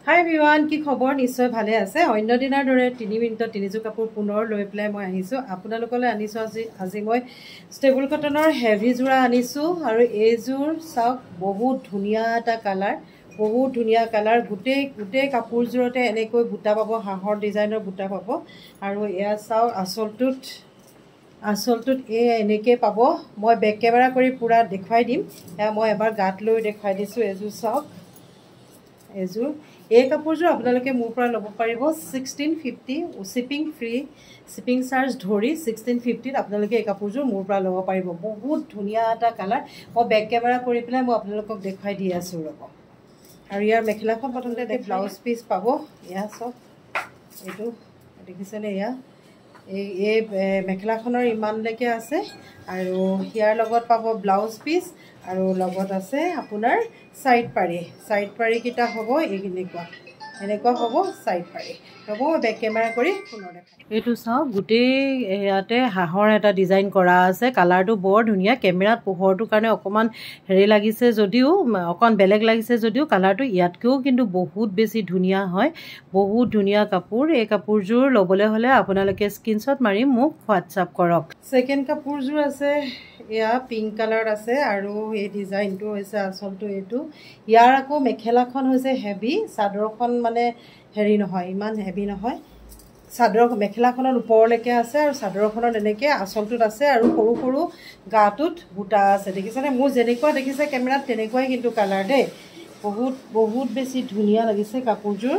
হাই everyone, কি খবৰ? নিশ্চয় ভালে আছে। অন্য দিনাৰ দৰে 3 মিনিটত 3যোৰ কাপোৰ পুনৰ লৈ পেলাই মই আহিছোঁ। আপোনালোকলৈ আনিছোঁ আজি মই ষ্টেবল কটনৰ হেভি যোৰা আনিছোঁ। আৰু এইযোৰ চাওক, বহুত ধুনীয়া এটা কালাৰ, বহুত ধুনীয়া কালাৰ। গোটেই কাপোৰযোৰতে এনেকৈ বুটা পাব, হাঁহৰ ডিজাইনৰ বুটা পাব। আৰু এয়া চাওক, আঁচলটোত এনেকৈ পাব। মই বেক কেমেৰা কৰি পূৰা দেখুৱাই দিম। এয়া মই এবাৰ গাত লৈ দেখুৱাই দিছোঁ। এইযোৰ চাওক, এই কাপোৰযোৰ আপোনালোকে মোৰ পৰা ল'ব পাৰিব 1650, শ্বিপিং চাৰ্জ ধৰি 1650ত আপোনালোকে এই কাপোৰযোৰ মোৰ পৰা ল'ব পাৰিব। বহুত ধুনীয়া এটা কালাৰ। মই বেক কেমেৰা কৰি পেলাই মই আপোনালোকক দেখুৱাই দি আছোঁ ৰ'ব। আৰু ইয়াৰ মেখেলাখন প্ৰথমতে ব্লাউজ পিচ পাব। এয়া চাওক, এইটো দেখিছেনে? এই মেখেলাখনৰ ইমানলৈকে আছে। আৰু ইয়াৰ লগত পাব ব্লাউজ পিচ, আৰু লগত আছে আপোনাৰ চাইড পাৰিকেইটা হ'ব এনেকুৱা হ'ব চাইড পাৰি। ৰ'ব, বেক কেমেৰা কৰি পুনৰ দেখাই। এইটো চাওক, গোটেই ইয়াতে হাঁহৰ এটা ডিজাইন কৰা আছে। কালাৰটো বৰ ধুনীয়া। কেমেৰাত পোহৰটোৰ কাৰণে অকণমান লাগিছে যদিও, অকণ বেলেগ লাগিছে যদিও, কালাৰটো ইয়াতকৈও কিন্তু বহুত বেছি ধুনীয়া হয়। বহুত ধুনীয়া কাপোৰ। এই কাপোৰযোৰ ল'বলৈ হ'লে আপোনালোকে স্ক্ৰীনশ্বট মাৰি মোক হোৱাটছআপ কৰক। ছেকেণ্ড কাপোৰযোৰ আছে, এয়া পিংক কালাৰত আছে। আৰু এই ডিজাইনটো হৈছে আচলটো এইটো। ইয়াৰ আকৌ মেখেলাখন হৈছে হেভি, চাদৰখন মানে নহয়, ইমান হেভি নহয়। মেখেলাখনৰ ওপৰলৈকে আছে, আৰু চাদৰখনত এনেকৈ আঁচলটোত আছে, আৰু সৰু সৰু গাটোত বুটা আছে। দেখিছেনে? মোৰ যেনেকুৱা দেখিছে কেমেৰাত তেনেকুৱাই কিন্তু কালাৰ দেই। বহুত বেছি ধুনীয়া লাগিছে কাপোৰযোৰ,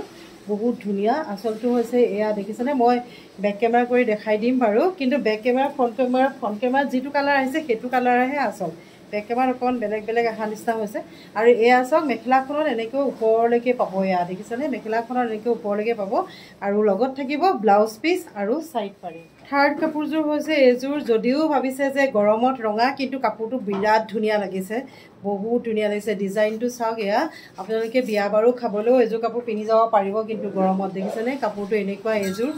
বহুত ধুনীয়া। আঁচলটো হৈছে এয়া, দেখিছেনে? মই বেক কেমেৰা কৰি দেখাই দিম বাৰু। কিন্তু বেক কেমেৰা ফ্ৰণ্ট কেমেৰাত যিটো কালাৰ আহিছে সেইটো কালাৰহে আচল। বেক কেমেৰাত অকণমান বেলেগ অহা নিচিনা হৈছে। আৰু এয়া চাওক, মেখেলাখনত এনেকৈ ওপৰলৈকে পাব। এয়া দেখিছেনে? মেখেলাখনত এনেকৈ ওপৰলৈকে পাব, আৰু লগত থাকিব ব্লাউজ পিচ আৰু চাইড পাৰি। থাৰ্ড কাপোৰযোৰ হৈছে এইযোৰ। যদিও ভাবিছে যে গৰমত ৰঙা, কিন্তু কাপোৰটো বিৰাট ধুনীয়া লাগিছে, বহুত ধুনীয়া লাগিছে। ডিজাইনটো চাওক, এয়া আপোনালোকে বিয়া বাৰু খাবলৈও এইযোৰ কাপোৰ পিন্ধি যাব পাৰিব কিন্তু গৰমত। দেখিছেনে? কাপোৰটো এনেকুৱা এইযোৰ।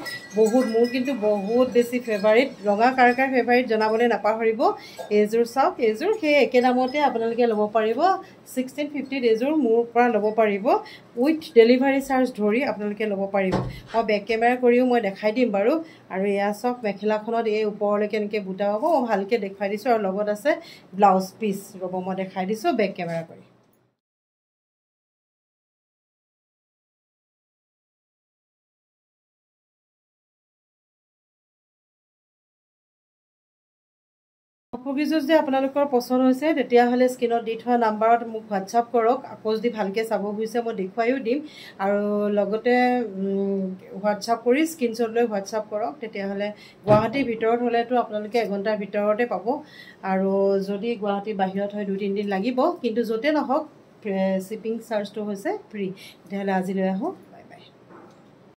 মোৰ কিন্তু বহুত বেছি ফেভাৰিট। ৰঙা কাৰ ফেভাৰিট জনাবলৈ নাপাহৰিব। এইযোৰ চাওক, এইযোৰ সেই একে দামতে আপোনালোকে ল'ব পাৰিব। 1650ত এইযোৰ মোৰ পৰা ল'ব পাৰিব। উইথ ডেলিভাৰী চাৰ্জ ধৰি আপোনালোকে ল'ব পাৰিব। মই বেক কেমেৰা কৰিও মই দেখাই দিম বাৰু। আৰু এয়া চাওক, মেখেলাখনত এই ওপৰলৈকে এনেকৈ বুটা হ'ব। মই ভালকৈ দেখুৱাই দিছোঁ। আৰু লগত আছে ব্লাউজ পিচ। ৰ'ব, মই দেখাই দিছোঁ বেক কেমেৰা কৰি। কাপোৰকেইযোৰ যদি আপোনালোকৰ পচন্দ হৈছে, তেতিয়াহ'লে স্ক্ৰীণত দি থোৱা নাম্বাৰত মোক হোৱাটছআপ কৰক। আকৌ যদি ভালকৈ চাব খুজিছে মই দেখুৱাইও দিম। আৰু লগতে হোৱাটছআপ কৰি স্ক্ৰীণশ্বট লৈ হোৱাটছআপ কৰক। তেতিয়াহ'লে গুৱাহাটীৰ ভিতৰত হ'লেতো আপোনালোকে এঘণ্টাৰ ভিতৰতে পাব। আৰু যদি গুৱাহাটীৰ বাহিৰত হয় 2-3 দিন লাগিব। কিন্তু য'তে নহওক শ্বিপিং চাৰ্জটো হৈছে ফ্ৰী। তেতিয়াহ'লে আজিলৈ আহোঁ।